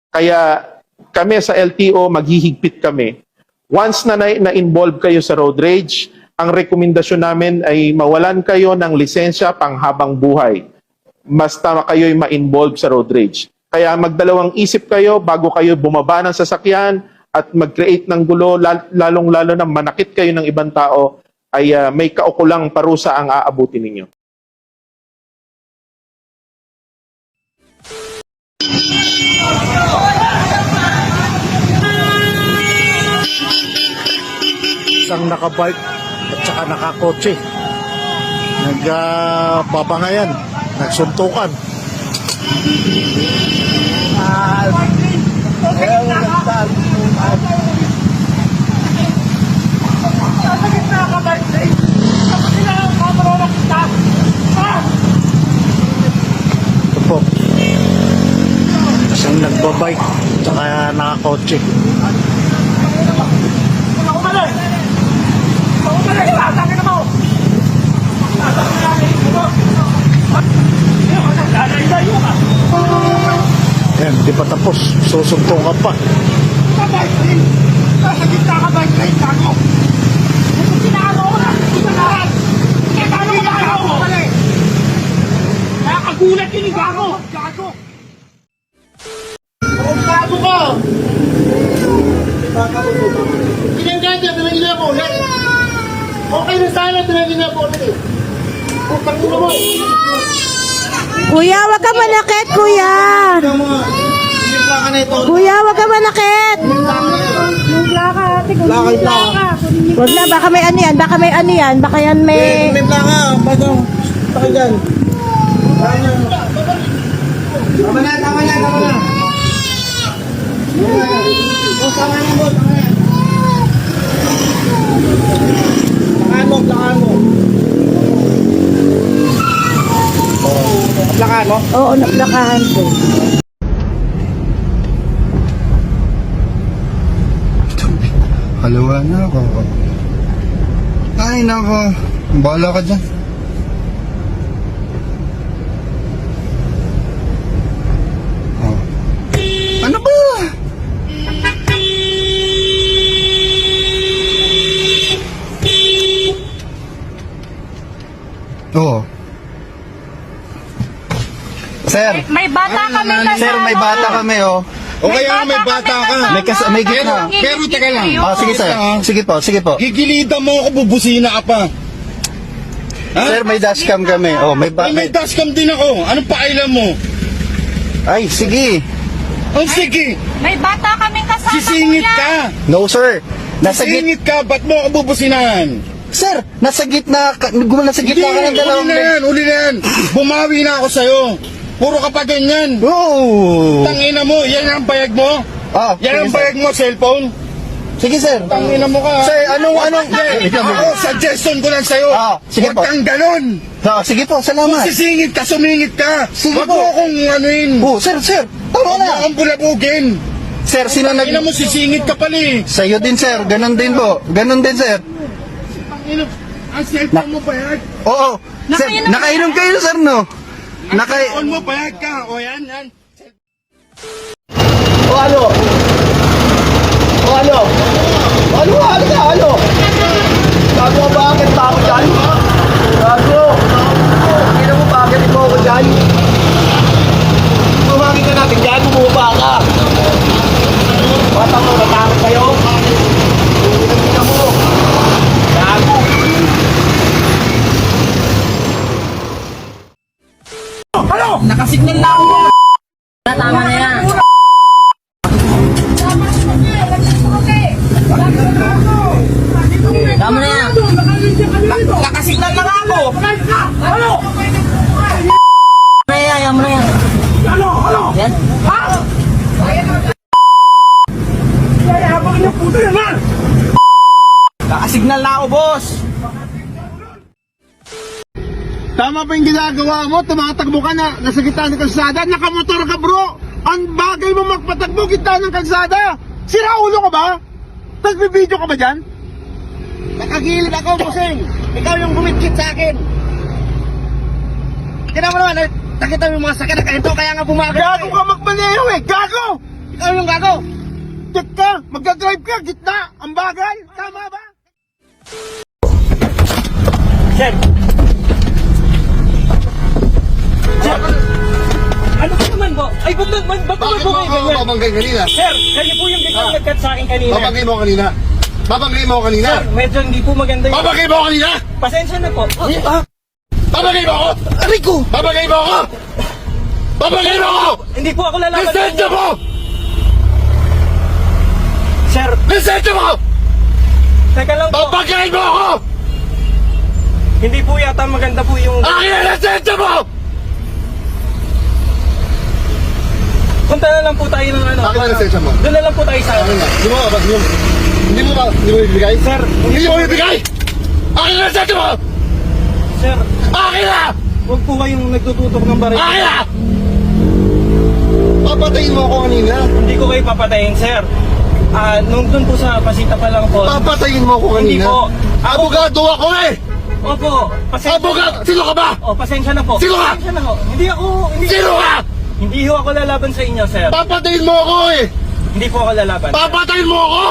Kaya kami sa LTO, maghihigpit kami. Once na na-involve kayo sa road rage, ang rekomendasyon namin ay mawalan kayo ng lisensya panghabang buhay. Basta kayo'y ma-involve sa road rage. Kaya magdalawang isip kayo bago kayo bumaba ng sasakyan at mag-create ng gulo, lalong-lalo na manakit kayo ng ibang tao, ay may kaukulang parusa ang aabutin ninyo. Isang nakabike at saka nakakotse nagbabangayan, nagsuntukan. Ito po, isang nagbabike at saka nakakotse. Yan, di pa tapos. Susuntong ka pa. Nasa gitna ka ba? Gago! Sinaro ko na! Sinarahan! Sinaro ko na ako! Nakakagulat yun yung gago! Gago! Gago ka! Pinangganyan, pinangganyan ko ulit! Okay na sana, pinangganyan ko ulit! Putang ina mo! Kuya, wag ka manakit, kuya. Kuya, wag ka manakit. Wag na, baka may ano yan, baka may ano yan, baka yan may... May plaka, bago. Takay dyan. Tama na, tama na, tama na. Tama na, boss, tama na. Plakaan mo, plakaan mo. Naplakahan mo? Oo, naplakahan ko. Halawa na ako. Ay, nako. Bahala ka dyan. Oh. Ano ba? Oo. Sir, May bata kami kasama. sir, may bata kami, oh. O kaya may bata ka. May gitna. Pero teka lang. Ah, sige sir. Sige po, sige po. Gigilitan mo ako, bubusina ka pa. Ha? Sir, may dashcam kami. Oh, Ay, may dashcam din ako. Anong pakialam mo? Ay, sige. Oh, sige. May bata kaming kasama, Sisingit kuya. ka. No, sir. Nasa gitna. Sisingit ka. Ba't mo ako bubusinahan? Sir, nasa gitna ka ng dalawang uli na yan, uli na yan. Bumawi na ako sa'yo. Puro ka pa ganyan. Oh. Tangina mo, yan ang bayag mo? Ah, Yan ang sige, sir. bayag mo, cellphone? Sige, sir. Tangina mo ka. Sir, anong... Ako, suggestion ko lang sa'yo. Ah, sige Huwag po. kang ganon. Ah, sige po, Kung salamat. sisingit ka, sumingit ka. Sige Huwag po. mo akong anuin. Oh, sir. Tama Huwag mo na. akong bulabugin. Sir, sino Tangina mo, sisingit ka pala eh. Sa'yo din, sir. Ganon din po. Ganon din, sir. Tangina, ang cellphone mo bayag. Oo. Sir, nakainom kayo, sir, no? Cellphone mo bayag ka. O yan, yan. O ano? O ano? Ano? Ano? Gago ba? Bakit pa ako dyan? Gago! Hindi mo bakit mo ako dyan? Bumangin ka natin dyan, bumuba ka! Batang mo, natakot kayo? Hindi mo! Gago! Ano? Nakasignal na ako! Tama na yan. Tama na yan. Nakasignal na nga ako! Ano? Ayaw mo na yan. Ano? Yan. Ha? Ay, habang yung puto naman! Nakasignal na ako, boss! Tama pa yung ginagawa mo, tumatakbo ka na, nasa gitna ng kalsada, nakamotor ka bro! Ang bagay mo magpatakbo, gitna ng kalsada! Sira ulo ka ba? Nagbibideo ka ba dyan? Nakagilid ako, bossing. Ikaw yung bumidkit sa akin. Kaya mo naman, nakita mo yung mga sakit na ganito, kaya nga bumagal. Gago ka magmaneho eh! Gago! Ikaw yung gago! Tit ka! Magdadrive ka! Gitna! Ang bagal! Tama ba? Sir! Ano ba naman po? Ay, ba't naman po kayo ganyan? babanggay kanina? Sir, kayo po yung biglang nag-cut sa akin kanina. Babanggay mo kanina? Babanggay mo kanina? Sir, medyo hindi po maganda yung... Babanggay mo kanina? Pasensya na po. Babanggay mo ako! Aray ko! Babanggay mo ako! Babanggay mo ako! Hindi po ako lalaban sa Lisensya inyo. mo! Sir, Lisensya mo! teka lang po. Babanggay mo ako! Hindi po yata maganda po yung... Akin ang lisensya mo! Punta na lang po tayo ng ano. Akin ang lisensya mo. Doon na lang po tayo sa... Hindi mo ibigay? Sir, Hindi mo ibigay? Akin ang lisensya mo! sir, Akin na! huwag po kayong nagtututok ng baril. Akin na! Papatayin mo ako kanina. Hindi ko kayo papatayin, sir. Nung doon po sa pasita pa lang po. Papatayin mo ako Hindi kanina. po. Abogado ako eh! Opo, pasensya. Abogado! Sino ka ba? Oh, pasensya na po. Sino ka? Pasensya na ho. Hindi Sino ka? Hindi ho ako lalaban sa inyo, sir. Papatayin mo ako eh! Hindi po ako lalaban. Papatayin mo ako!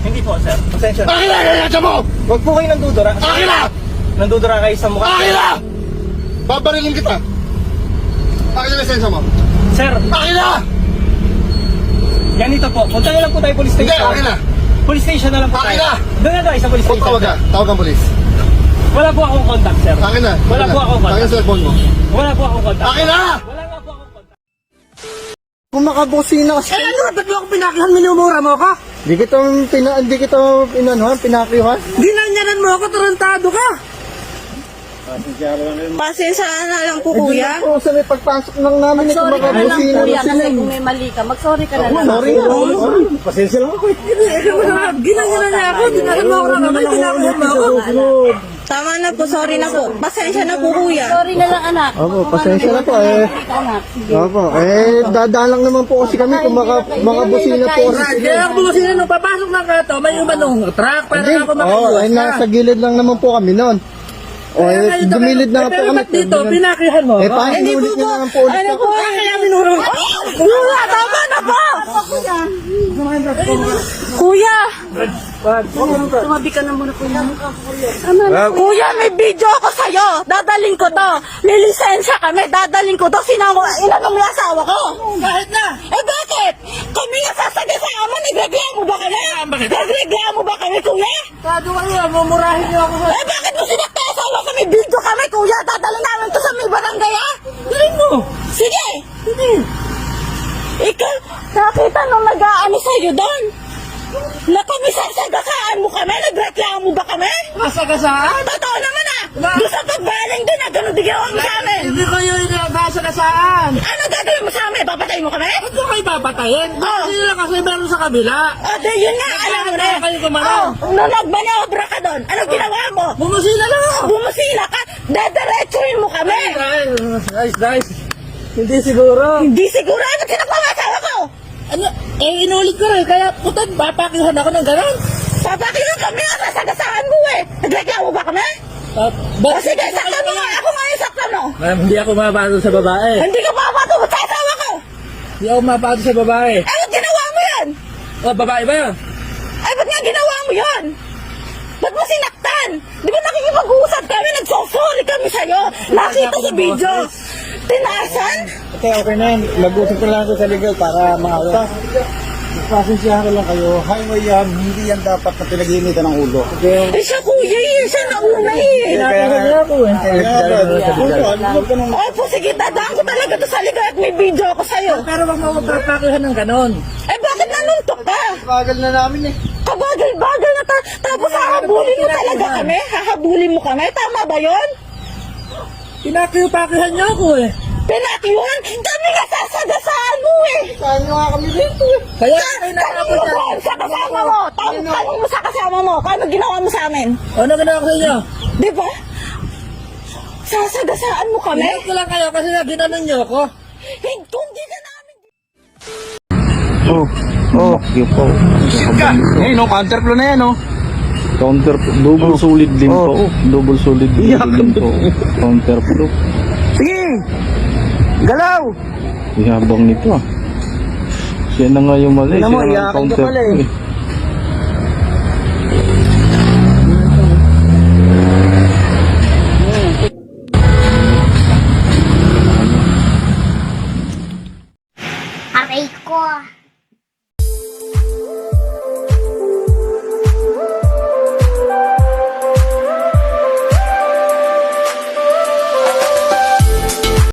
Hindi po, sir. Pasensya na. Akin na! Lisensya mo! Huwag po kayo nandudura. Akin na! Nandudura kayo sa mukha. Akin na! Babarilin kita! Akin na lisensya mo! Sir, Akin na! ganito po. Punta na lang po tayo police Hindi, station. akin na! Police station na lang po Akin tayo. na! Doon na tayo sa police Huwag station. tawag ka. Tawag ang polis. Wala po akong contact, sir. Akin na. Wala po akong Akin contact. ang cellphone mo. Wala po akong contact. Akin na! Wala nga po akong contact. Kung makabusina kasi. ano? Ba't mo ako pinakihan? Minumura mo ka? Hindi kita pinakyuhan. Ginanyanan mo ako, tarantado ka! Pasensya na lang po, kuya. Oo, sa may pagpasok lang namin ito Sorry ka na lang, makabusina kuya, sila. kasi kung may mali ka, mag-sorry ka na lang. Sorry. Pasensya lang ako. Ginanyanan niya ako, dinala mo ako na naman, pinakihan mo ako. Tama na po, sorry na po. Pasensya na po, kuya. Sorry na lang, anak. Opo, pasensya na po eh. Opo, dadaan lang naman po kasi kami kung makabusina po kasi. Kaya ako bumasina nung papasok ng kato, may iba nung truck para Hindi, ako oo, makaiwas ka. nasa gilid lang naman po kami noon. O, dumilid na nga po kami. Ba't dito, pinakihan mo? Paano Hindi po ulit po. na naman po ulit Ano po? Kaya minuro mo. Kuya, tama na po! Kuya! Tumabi ka na muna, kuya. Tama na, kuya, may video ako sa'yo. Dadaling ko to. May lisensya kami. Dadaling ko to. Inanong yung asawa ko. Kahit na! Eh bakit? Kami nga sasagasama. Nagreklamo ba kami? Nagreklamo ba kami, kuya? Kado kayo, mumurahin niyo ako. Eh bakit mo sinakta yung asawa ko? May video kami, kuya. Dadaling namin to sa may barangay, ha? Galing mo! Sige! Sige! Ikaw, nakita nung nag-aano sa'yo doon? Na kami sasagasaan mo kami? Nagreklamo ba kami? Masagasaan? Totoo naman ah! Doon sa pagbaling doon na gano'n di ginawa mo sa amin! Hindi kayo inagasakasaan. Ano gagawin mo sa amin? Papatayin mo kami? Ba't mo kayo papatayin? Oh. Bakit nila kasi meron sa kabila? O, di yun nga, alam mo na. Kayo gumanon. Nung nagmanobra ka doon, ano ginawa mo? Bumusina lang ako! Bumusila ka, dadiretsuhin mo kami! Nice. Hindi siguro. Hindi siguro, ano sinakta mo asawa ko? Ano? Inulit ko rin, kaya putad, papakihan ako ng gano'n. Papakilan kami nga, sasagasaan mo eh! Nagreklamo ba kami? O sige, sakta mo nga! Ako nga yung sakta mo! Hindi ako mapatol sa babae. Hindi ka papatulog sa asawa ko! Hindi ako mapatol sa babae. Ano ginawa mo yan? Oh, babae ba yun? Ay, ba't nga ginawa mo yan? Ba't mo sinaktan? Di ba nakikipag-uusap kami? Nagsosorry kami sa'yo. Nakita sa video. Tinasan? Okay na yan. Mag-usap ko lang ako sa legal para maawala. Pasensyahan ko lang kayo. Highway yan, hindi yan dapat na pinag-iinitan ng ulo. Eh, siya kuya eh. Siya nauna eh. Opo, sige, dadaan ko talaga to sa liga at may video ako sa'yo. Pero wag mo papakihan ng gano'n. Eh, bakit nanuntok ka? Bagal na namin eh. Kabagal-bagal na tapos hahabulin mo talaga kami? Hahabulin mo kami? Tama ba yun? Pinakipakihan niyo ako eh. Pinakiwan? Kami nga sasagasaan mo eh! Saan nyo nga kami dito eh. Kaya Tanong kayo mo nakapot doon sa kasama mo! Tanong mo sa kasama mo! Kano ginawa mo sa amin? Ano ginawa ko sa inyo? Di ba? Sasagasaan mo kami? Pinag ko lang kayo kasi nga ginanon niyo ako. Kung di ka namin... Oh, Oh, yun po. Eh, no, counterflow na yan, no? Counter, double solid din po. Double solid din po. Counterflow. Sige! Galaw! Ihabang nito ah. Siya na nga yung mali. Alam mo, Siya na nga iyakan ka counter. pala eh.